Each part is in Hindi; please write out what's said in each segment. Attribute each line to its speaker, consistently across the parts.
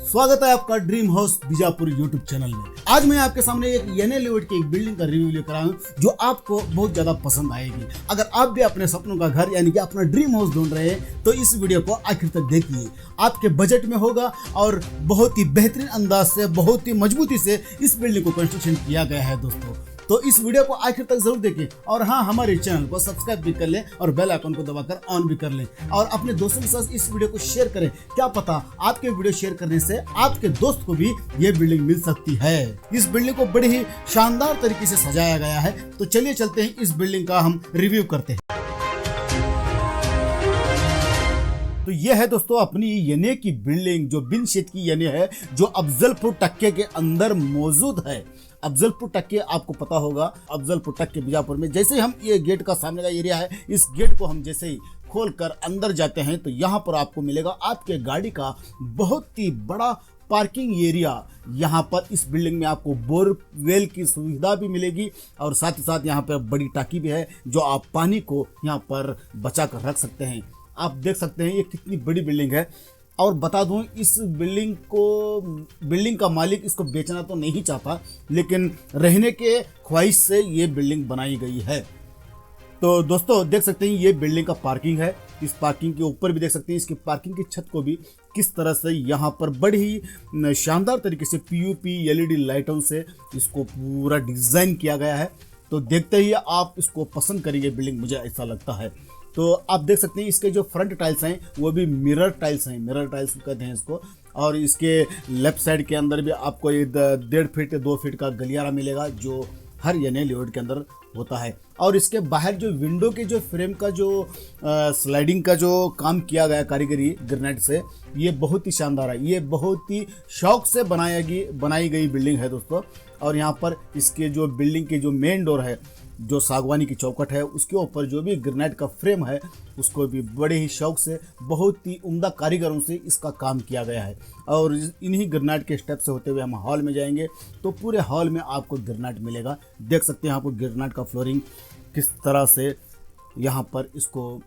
Speaker 1: स्वागत है आपका dream house Bijapur YouTube channel में। आज मैं आपके सामने एक एनए लेआउट की एक बिल्डिंग का रिव्यू लेकर आया हूँ जो आपको बहुत ज्यादा पसंद आएगी। अगर आप भी अपने सपनों का घर यानी कि अपना ड्रीम हाउस ढूंढ रहे हैं तो इस वीडियो को आखिर तक देखिए। आपके बजट में होगा और बहुत ही बेहतरीन अंदाज से, बहुत ही मजबूती से इस बिल्डिंग को कंस्ट्रक्शन किया गया है दोस्तों। तो इस वीडियो को आखिर तक जरूर देखें और हाँ, हमारे चैनल को सब्सक्राइब भी कर लें और बेल आइकन को दबाकर ऑन भी कर लें और अपने दोस्तों के साथ इस वीडियो को शेयर करें। क्या पता आपके वीडियो शेयर करने से आपके दोस्त को भी ये बिल्डिंग मिल सकती है। इस बिल्डिंग को बड़े ही शानदार तरीके से सजाया गया है। तो चलिए चलते हैं, इस बिल्डिंग का हम रिव्यू करते हैं। तो यह है दोस्तों अपनी एनए की बिल्डिंग जो बिन शेड की एनए है, जो अफजलपुर टक्के के अंदर मौजूद है। अफजलपुर टक्के आपको पता होगा, अफजलपुर टक्के बीजापुर में। जैसे हम ये गेट का सामने का एरिया है, इस गेट को हम जैसे ही खोलकर अंदर जाते हैं तो यहाँ पर आपको मिलेगा आपके गाड़ी का बहुत ही बड़ा पार्किंग एरिया। यहाँ पर इस बिल्डिंग में आपको बोरवेल की सुविधा भी मिलेगी और साथ ही साथ यहाँ पर बड़ी टाकी भी है जो आप पानी को यहाँ पर बचा कर रख सकते हैं। आप देख सकते हैं ये कितनी बड़ी बिल्डिंग है। और बता दूं, इस बिल्डिंग का मालिक इसको बेचना तो नहीं चाहता, लेकिन रहने के ख्वाहिश से ये बिल्डिंग बनाई गई है। तो दोस्तों देख सकते हैं ये बिल्डिंग का पार्किंग है। इस पार्किंग के ऊपर भी देख सकते हैं इसकी पार्किंग की छत को भी किस तरह से यहाँ पर बड़ी ही शानदार तरीके से पीयूपी एलईडी लाइटों से इसको पूरा डिजाइन किया गया है। तो देखते ही आप इसको पसंद करेंगे बिल्डिंग, मुझे ऐसा लगता है। तो आप देख सकते हैं इसके जो फ्रंट टाइल्स हैं वो भी मिरर टाइल्स हैं, मिरर टाइल्स कहते हैं इसको। और इसके लेफ्ट साइड के अंदर भी आपको 1.5 फीट 2 फीट का गलियारा मिलेगा जो हर एनए लेआउट के अंदर होता है। और इसके बाहर जो विंडो के जो फ्रेम का जो स्लाइडिंग का जो काम किया गया कारीगरी ग्रेनाइट से, ये बहुत ही शानदार है। ये बहुत ही शौक से बनाई गई बिल्डिंग है दोस्तों। और यहाँ पर इसके जो बिल्डिंग के जो मेन डोर है, जो सागवानी की चौखट है, उसके ऊपर जो भी ग्रेनाइट का फ्रेम है उसको भी बड़े ही शौक से, बहुत ही उम्दा कारीगरों से इसका काम किया गया है। और इन्हीं ग्रेनाइट के स्टेप से होते हुए हम हॉल में जाएंगे तो पूरे हॉल में आपको ग्रेनाइट मिलेगा। देख सकते हैं आपको ग्रेनाइट का फ्लोरिंग किस तरह से यहाँ पर इसको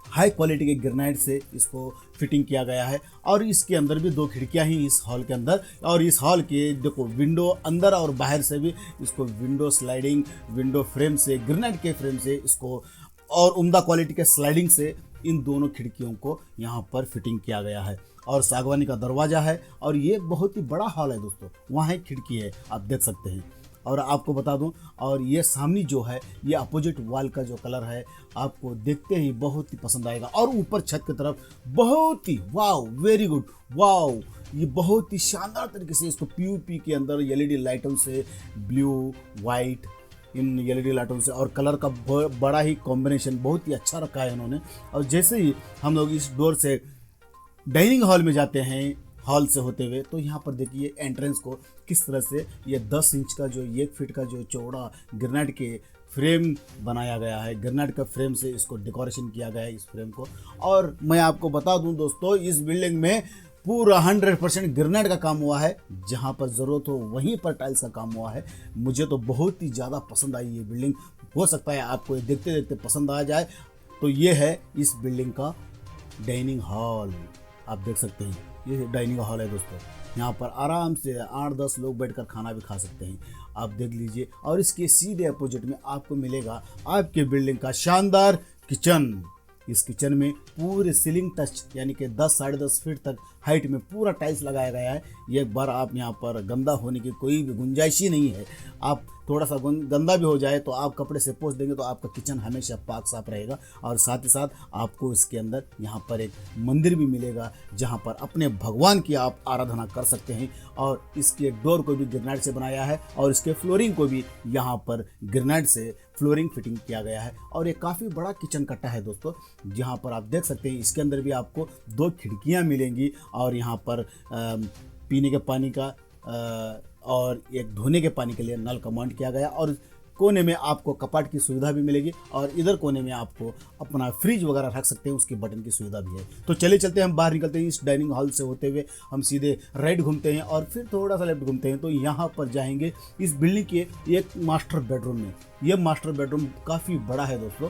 Speaker 1: हाई क्वालिटी के ग्रेनाइट से इसको फिटिंग किया गया है। और इसके अंदर भी 2 खिड़कियां ही इस हॉल के अंदर। और इस हॉल के देखो विंडो अंदर और बाहर से भी इसको विंडो स्लाइडिंग, विंडो फ्रेम से, ग्रेनाइट के फ्रेम से इसको और उम्दा क्वालिटी के स्लाइडिंग से इन दोनों खिड़कियों को यहाँ पर फिटिंग किया गया है। और सागवानी का दरवाजा है और ये बहुत ही बड़ा हॉल है दोस्तों। वहाँ एक खिड़की है, आप देख सकते हैं। और आपको बता दूं, और ये सामने जो है ये अपोजिट वॉल का जो कलर है आपको देखते ही बहुत ही पसंद आएगा। और ऊपर छत की तरफ बहुत ही वाव, वेरी गुड, वाव, ये बहुत ही शानदार तरीके से इसको पीयूपी के अंदर एलईडी लाइटों से, ब्लू वाइट इन एलईडी लाइटों से और कलर का बड़ा ही कॉम्बिनेशन बहुत ही अच्छा रखा है इन्होंने। और जैसे ही हम लोग इस डोर से डाइनिंग हॉल में जाते हैं, हॉल से होते हुए, तो यहाँ पर देखिए एंट्रेंस को किस तरह से ये 10 इंच का जो 1 फीट का जो चौड़ा ग्रेनाइट के फ्रेम बनाया गया है। ग्रेनाइट का फ्रेम से इसको डेकोरेशन किया गया है इस फ्रेम को। और मैं आपको बता दूं दोस्तों, इस बिल्डिंग में पूरा 100% ग्रेनाइट का काम हुआ है। जहाँ पर ज़रूरत हो वहीं पर टाइल्स का काम हुआ है। मुझे तो बहुत ही ज़्यादा पसंद आई ये बिल्डिंग। हो सकता है आपको देखते देखते पसंद आ जाए। तो ये है इस बिल्डिंग का डाइनिंग हॉल, आप देख सकते हैं ये डाइनिंग हॉल है दोस्तों। यहाँ पर आराम से 8-10 लोग बैठकर खाना भी खा सकते हैं, आप देख लीजिए। और इसके सीधे अपोजिट में आपको मिलेगा आपके बिल्डिंग का शानदार किचन। इस किचन में पूरे सीलिंग टच यानी कि 10-10.5 फीट तक हाइट में पूरा टाइल्स लगाया गया है। एक बार आप यहाँ पर गंदा होने की कोई भी गुंजाइश ही नहीं है। आप थोड़ा सा गंदा भी हो जाए तो आप कपड़े से पोंछ देंगे तो आपका किचन हमेशा पाक साफ रहेगा। और साथ ही साथ आपको इसके अंदर यहाँ पर एक मंदिर भी मिलेगा जहाँ पर अपने भगवान की आप आराधना कर सकते हैं। और इसके डोर को भी ग्रेनाइट से बनाया है और इसके फ्लोरिंग को भी यहाँ पर ग्रेनाइट से फ्लोरिंग फिटिंग किया गया है। और ये काफ़ी बड़ा किचन कट्टा है दोस्तों, जहाँ पर आप देख सकते हैं इसके अंदर भी आपको 2 खिड़कियाँ मिलेंगी। और यहाँ पर पीने के पानी का और एक धोने के पानी के लिए नल का माउंट किया गया। और कोने में आपको कपाट की सुविधा भी मिलेगी और इधर कोने में आपको अपना फ्रिज वगैरह रख सकते हैं, उसके बटन की सुविधा भी है। तो चलिए चलते हैं, हम बाहर निकलते हैं। इस डाइनिंग हॉल से होते हुए हम सीधे राइट घूमते हैं और फिर थोड़ा सा लेफ्ट घूमते हैं तो यहाँ पर जाएंगे इस बिल्डिंग के एक मास्टर बेडरूम में। यह मास्टर बेडरूम काफ़ी बड़ा है दोस्तों।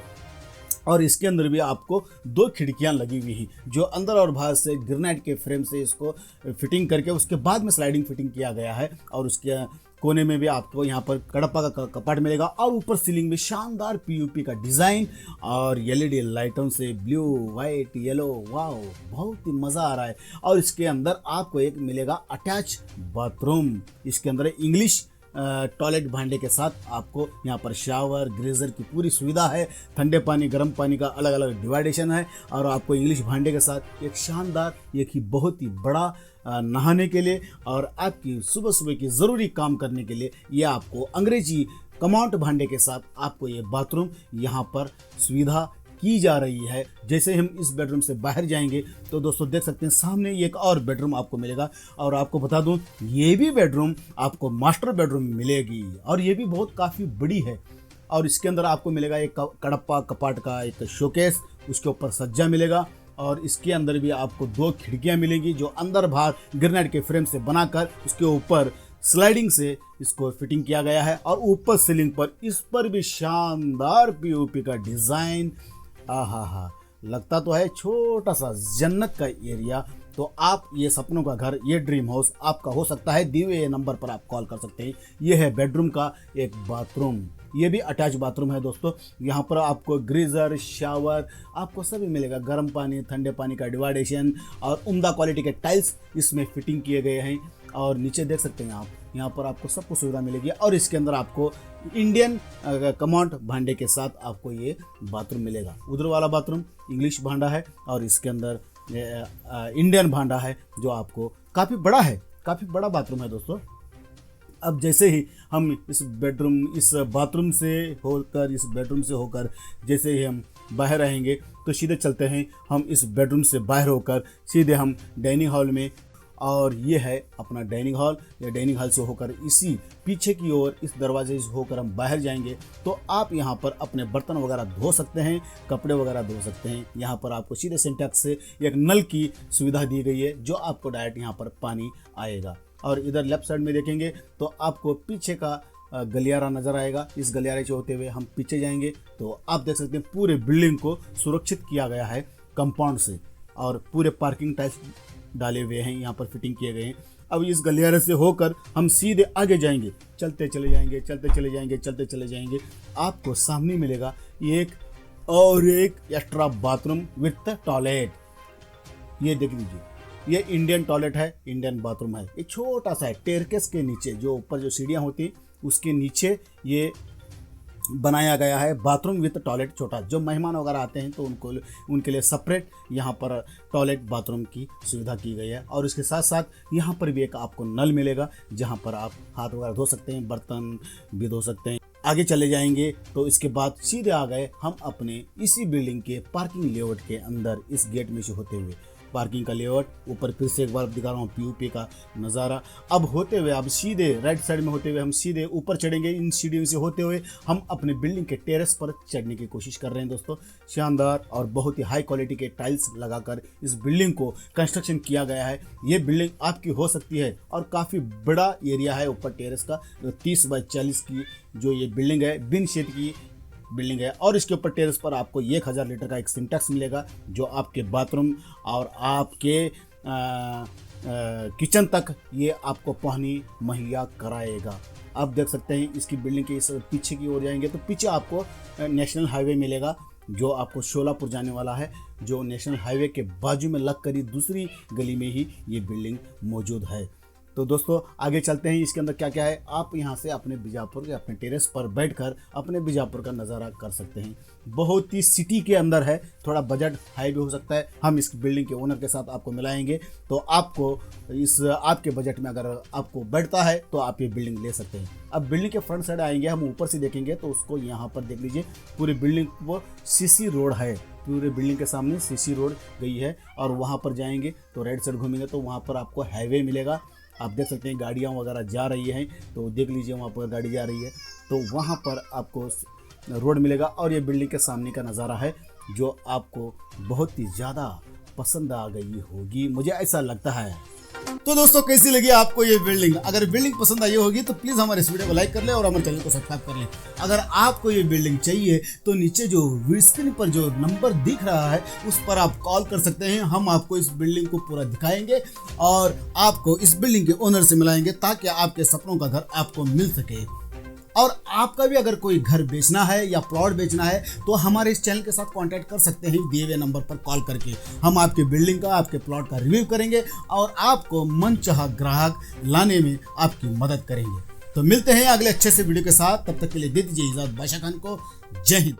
Speaker 1: और इसके अंदर भी आपको 2 खिड़कियां लगी हुई हैं जो अंदर और बाहर से ग्रेनाइट के फ्रेम से इसको फिटिंग करके उसके बाद में स्लाइडिंग फिटिंग किया गया है। और उसके कोने में भी आपको यहाँ पर कडप्पा का कपाट मिलेगा और ऊपर सीलिंग में शानदार पीयूपी का डिज़ाइन और एलईडी लाइटों से ब्लू वाइट येलो, वाओ बहुत ही मज़ा आ रहा है। और इसके अंदर आपको एक मिलेगा अटैच बाथरूम। इसके अंदर इंग्लिश टॉयलेट भांडे के साथ आपको यहाँ पर शावर ग्रेजर की पूरी सुविधा है। ठंडे पानी गर्म पानी का अलग अलग डिवाइडेशन है और आपको इंग्लिश भांडे के साथ एक शानदार एक ही बहुत ही बड़ा नहाने के लिए और आपकी सुबह सुबह की ज़रूरी काम करने के लिए ये आपको अंग्रेजी कमौट भांडे के साथ आपको ये बाथरूम यहाँ पर सुविधा की जा रही है। जैसे हम इस बेडरूम से बाहर जाएंगे तो दोस्तों देख सकते हैं सामने एक और बेडरूम आपको मिलेगा। और आपको बता दूं ये भी बेडरूम आपको मास्टर बेडरूम मिलेगी और ये भी बहुत काफ़ी बड़ी है। और इसके अंदर आपको मिलेगा एक कडप्पा कपाट का एक शोकेस, उसके ऊपर सज्जा मिलेगा और इसके अंदर भी आपको 2 खिड़कियां मिलेंगी जो अंदर बाहर ग्रेनाइट के फ्रेम से बनाकर उसके ऊपर स्लाइडिंग से इसको फिटिंग किया गया है। और ऊपर सीलिंग पर इस पर भी शानदार पीओपी का डिज़ाइन, आहा लगता तो है छोटा सा जन्नत का एरिया। तो आप ये सपनों का घर, ये ड्रीम हाउस आपका हो सकता है। दिए हुए नंबर पर आप कॉल कर सकते हैं। ये है बेडरूम का एक बाथरूम, ये भी अटैच बाथरूम है दोस्तों। यहाँ पर आपको ग्रीजर शावर आपको सभी मिलेगा, गर्म पानी ठंडे पानी का डिवाइडेशन और उम्दा क्वालिटी के टाइल्स इसमें फिटिंग किए गए हैं। और नीचे देख सकते हैं आप, यहाँ पर आपको सब कुछ सुविधा मिलेगी। और इसके अंदर आपको इंडियन कमौट भांडे के साथ आपको ये बाथरूम मिलेगा। उधर वाला बाथरूम इंग्लिश भांडा है और इसके अंदर इंडियन भांडा है जो आपको काफ़ी बड़ा है, काफ़ी बड़ा बाथरूम है दोस्तों। अब जैसे ही हम इस बाथरूम से होकर इस बेडरूम से होकर जैसे ही हम बाहर आएंगे तो सीधे चलते हैं हम इस बेडरूम से बाहर होकर सीधे हम डाइनिंग हॉल में। और ये है अपना डाइनिंग हॉल। या डाइनिंग हॉल से होकर इसी पीछे की ओर इस दरवाजे से होकर हम बाहर जाएंगे तो आप यहाँ पर अपने बर्तन वगैरह धो सकते हैं, कपड़े वगैरह धो सकते हैं। यहाँ पर आपको सीधे सिंटेक्स से एक नल की सुविधा दी गई है जो आपको डायरेक्ट यहाँ पर पानी आएगा। और इधर लेफ्ट साइड में देखेंगे तो आपको पीछे का गलियारा नज़र आएगा। इस गलियारे से होते हुए हम पीछे जाएंगे तो आप देख सकते हैं पूरे बिल्डिंग को सुरक्षित किया गया है कंपाउंड से और पूरे पार्किंग टाइल्स डाले हुए हैं, यहाँ पर फिटिंग किए गए हैं। अब इस गलियारे से होकर हम सीधे आगे जाएंगे, चलते चले जाएंगे चलते चले जाएंगे चलते चले जाएंगे। आपको सामने मिलेगा एक एक्स्ट्रा बाथरूम विथ टॉयलेट। ये देख लीजिए, ये इंडियन टॉयलेट है, इंडियन बाथरूम है। ये छोटा सा है, टेरकेस के नीचे जो ऊपर जो सीढ़ियाँ होती उसके नीचे ये बनाया गया है बाथरूम विद टॉयलेट छोटा। जो मेहमान वगैरह आते हैं तो उनके लिए सेपरेट यहाँ पर टॉयलेट बाथरूम की सुविधा की गई है। और इसके साथ साथ यहाँ पर भी एक आपको नल मिलेगा जहाँ पर आप हाथ वगैरह धो सकते हैं, बर्तन भी धो सकते हैं। आगे चले जाएंगे तो इसके बाद सीधे आ गए हम अपने इसी बिल्डिंग के पार्किंग लेआउट के अंदर। इस गेट में से होते हुए पार्किंग का लेआउट, ऊपर फिर से एक बार दिखा रहा हूँ पीयूपी का नज़ारा। अब होते हुए अब सीधे राइट साइड में होते हुए हम सीधे ऊपर चढ़ेंगे। इन सीढ़ियों से होते हुए हम अपने बिल्डिंग के टेरेस पर चढ़ने की कोशिश कर रहे हैं दोस्तों। शानदार और बहुत ही हाई क्वालिटी के टाइल्स लगाकर इस बिल्डिंग को कंस्ट्रक्शन किया गया है। ये बिल्डिंग आपकी हो सकती है और काफ़ी बड़ा एरिया है ऊपर टेरेस का। 30 बाय 40 की जो ये बिल्डिंग है, बिन शेड की बिल्डिंग है। और इसके ऊपर टेरेस पर आपको 1000 लीटर का एक सिंटेक्स मिलेगा जो आपके बाथरूम और आपके किचन तक ये आपको पानी मुहैया कराएगा। आप देख सकते हैं इसकी बिल्डिंग के इस पीछे की ओर जाएंगे तो पीछे आपको नेशनल हाईवे मिलेगा जो आपको शोलापुर जाने वाला है, जो नेशनल हाईवे के बाजू में लग कर ही दूसरी गली में ही ये बिल्डिंग मौजूद है। तो दोस्तों आगे चलते हैं, इसके अंदर क्या क्या है। आप यहाँ से अपने बीजापुर के अपने टेरेस पर बैठकर अपने बीजापुर का नज़ारा कर सकते हैं। बहुत ही सिटी के अंदर है, थोड़ा बजट हाई भी हो सकता है। हम इस बिल्डिंग के ओनर के साथ आपको मिलाएंगे तो आपको इस आपके बजट में अगर आपको बैठता है तो आप ये बिल्डिंग ले सकते हैं। अब बिल्डिंग के फ्रंट साइड आएंगे, हम ऊपर से देखेंगे तो उसको यहाँ पर देख लीजिए, पूरी बिल्डिंग वो सीसी रोड है। पूरे बिल्डिंग के सामने सीसी रोड गई है और वहाँ पर जाएंगे तो राइट साइड घूमेंगे तो वहाँ पर आपको हाईवे मिलेगा। आप देख सकते हैं गाड़ियाँ वगैरह जा रही हैं तो देख लीजिए वहाँ पर गाड़ी जा रही है तो वहाँ पर आपको रोड मिलेगा। और ये बिल्डिंग के सामने का नज़ारा है जो आपको बहुत ही ज़्यादा पसंद आ गई होगी, मुझे ऐसा लगता है। तो दोस्तों कैसी लगी आपको ये बिल्डिंग? अगर बिल्डिंग पसंद आई होगी तो प्लीज हमारे इस वीडियो को लाइक कर ले और हमारे चैनल को सब्सक्राइब कर ले। अगर आपको ये बिल्डिंग चाहिए तो नीचे जो स्क्रीन पर जो नंबर दिख रहा है उस पर आप कॉल कर सकते हैं। हम आपको इस बिल्डिंग को पूरा दिखाएंगे और आपको इस बिल्डिंग के ओनर से मिलाएंगे ताकि आपके सपनों का घर आपको मिल सके। और आपका भी अगर कोई घर बेचना है या प्लॉट बेचना है तो हमारे इस चैनल के साथ कांटेक्ट कर सकते हैं दिए हुए नंबर पर कॉल करके। हम आपके बिल्डिंग का, आपके प्लॉट का रिव्यू करेंगे और आपको मनचाहा ग्राहक लाने में आपकी मदद करेंगे। तो मिलते हैं अगले अच्छे से वीडियो के साथ, तब तक के लिए दे दीजिए इजाजत बादशाह खान को। जय हिंद।